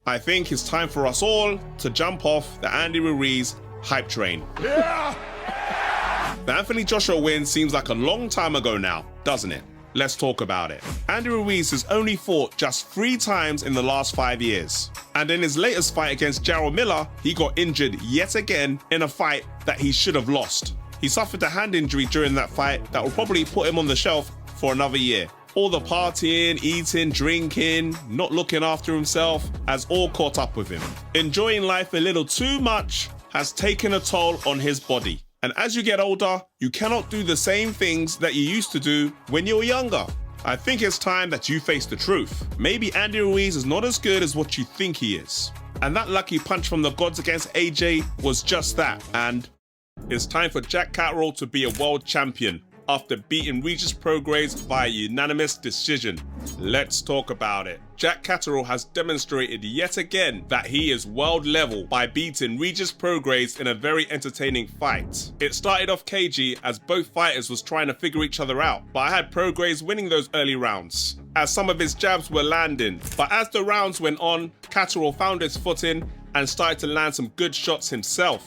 I think it's time for us all to jump off the Andy Ruiz hype train. Yeah! The Anthony Joshua win seems like a long time ago now, doesn't it? Let's talk about it. Andy Ruiz has only fought just 3 times in the last 5 years. And in his latest fight against Jarrell Miller, he got injured yet again in a fight that he should have lost. He suffered a hand injury during that fight that will probably put him on the shelf for another year. All the partying, eating, drinking, not looking after himself has all caught up with him. Enjoying life a little too much has taken a toll on his body. And as you get older, you cannot do the same things that you used to do when you were younger. I think it's time that you face the truth. Maybe Andy Ruiz is not as good as what you think he is. And that lucky punch from the gods against AJ was just that. And it's time for Jack Catterall to be a world champion after beating Regis Prograis via unanimous decision. Let's talk about it. Jack Catterall has demonstrated yet again that he is world level by beating Regis Prograis in a very entertaining fight. It started off cagey as both fighters was trying to figure each other out, but I had Prograis winning those early rounds as some of his jabs were landing. But as the rounds went on, Catterall found his footing and started to land some good shots himself.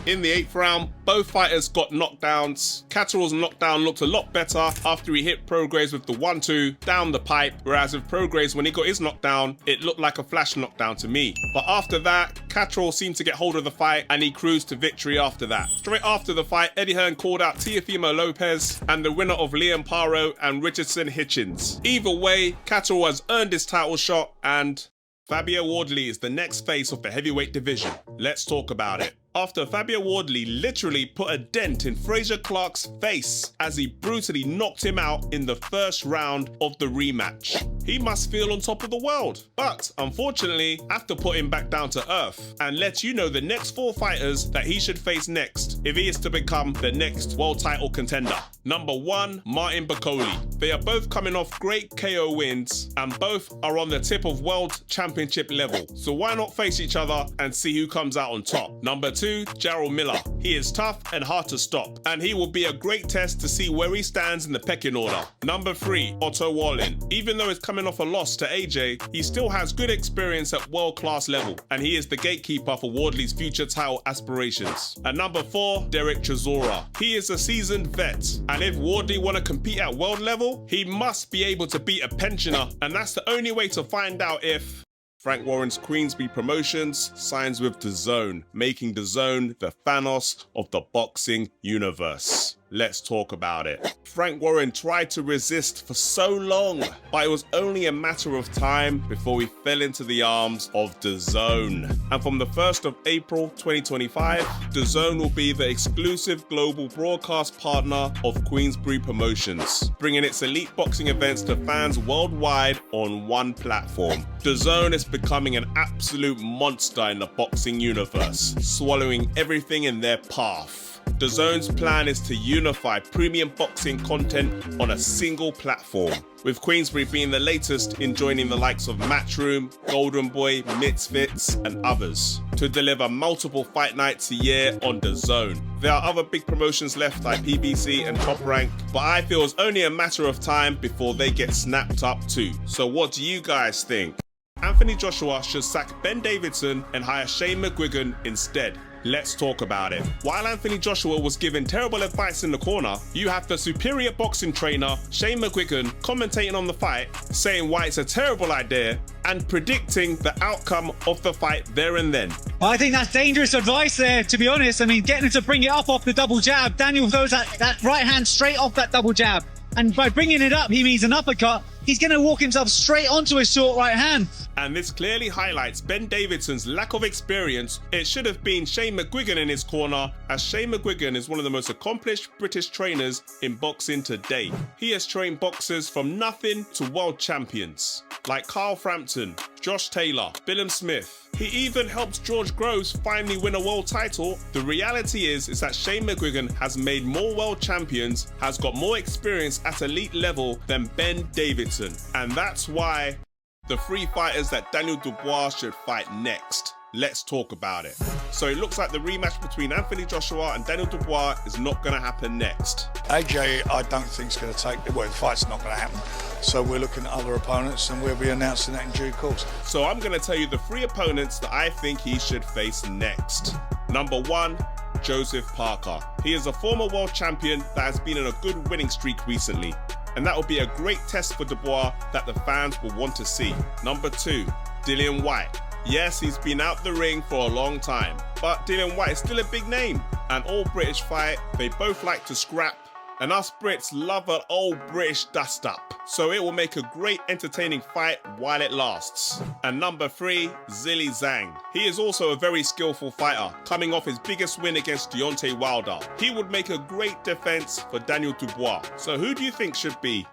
In the 8th round, both fighters got knockdowns. Catterall's knockdown looked a lot better after he hit Prograis with the 1-2 down the pipe, whereas with Prograis, when he got his knockdown, it looked like a flash knockdown to me. But after that, Catterall seemed to get hold of the fight and he cruised to victory after that. Straight after the fight, Eddie Hearn called out Teofimo Lopez and the winner of Liam Paro and Richardson Hitchens. Either way, Catterall has earned his title shot and Fabio Wardley is the next face of the heavyweight division. Let's talk about it. After Fabio Wardley literally put a dent in Fraser Clarke's face as he brutally knocked him out in the first round of the rematch. He must feel on top of the world. But unfortunately, I have to put him back down to earth and let you know the next 4 fighters that he should face next if he is to become the next world title contender. Number 1, Martin Bakole. They are both coming off great KO wins and both are on the tip of world championship level. So why not face each other and see who comes out on top? Number 2, Jarrell Miller. He is tough and hard to stop, and he will be a great test to see where he stands in the pecking order. Number 3, Otto Wallin. Even though he's coming off a loss to AJ, he still has good experience at world-class level, and he is the gatekeeper for Wardley's future title aspirations. And number 4, Derek Chisora. He is a seasoned vet, and if Wardley want to compete at world level, he must be able to beat a pensioner, and that's the only way to find out if Frank Warren's Queensberry Promotions signs with Dazn, making Dazn the Thanos of the boxing universe. Let's talk about it. Frank Warren tried to resist for so long, but it was only a matter of time before we fell into the arms of Dazn. And from the 1st of April 2025, Dazn will be the exclusive global broadcast partner of Queensberry Promotions, bringing its elite boxing events to fans worldwide on one platform. Dazn is becoming an absolute monster in the boxing universe, swallowing everything in their path. Dazn's plan is to unify premium boxing content on a single platform, with Queensberry being the latest in joining the likes of Matchroom, Golden Boy, Misfits and others, to deliver multiple fight nights a year on Dazn. There are other big promotions left like PBC and Top Rank, but I feel it's only a matter of time before they get snapped up too. So what do you guys think? Anthony Joshua should sack Ben Davidson and hire Shane McGuigan instead. Let's talk about it. While Anthony Joshua was given terrible advice in the corner, you have the superior boxing trainer Shane McGuigan commentating on the fight, saying why it's a terrible idea and predicting the outcome of the fight there and then. I think that's dangerous advice there, to be honest. I mean, getting him to bring it up off the double jab. Daniel throws that right hand straight off that double jab. And by bringing it up, he means an uppercut. He's going to walk himself straight onto his short right hand. And this clearly highlights Ben Davidson's lack of experience. It should have been Shane McGuigan in his corner, as Shane McGuigan is one of the most accomplished British trainers in boxing today. He has trained boxers from nothing to world champions, like Carl Frampton, Josh Taylor, Billum Smith. He even helped George Groves finally win a world title. The reality is that Shane McGuigan has made more world champions, has got more experience at elite level than Ben Davidson. And that's why the 3 fighters that Daniel Dubois should fight next Let's talk about it. So it looks like the rematch between Anthony Joshua and Daniel Dubois is not going to happen next. AJ, I don't think is going to take, well, the fight's not going to happen. So we're looking at other opponents and we'll be announcing that in due course. So I'm going to tell you the 3 opponents that I think he should face next. Number 1, Joseph Parker. He is a former world champion that has been in a good winning streak recently, and that will be a great test for Dubois that the fans will want to see. Number 2, Dillian Whyte. Yes, he's been out the ring for a long time, but Dillian Whyte is still a big name. An all-British fight, they both like to scrap, and us Brits love an old British dust-up. So it will make a great entertaining fight while it lasts. And number 3, Zhilei Zhang. He is also a very skillful fighter, coming off his biggest win against Deontay Wilder. He would make a great defense for Daniel Dubois. So who do you think should be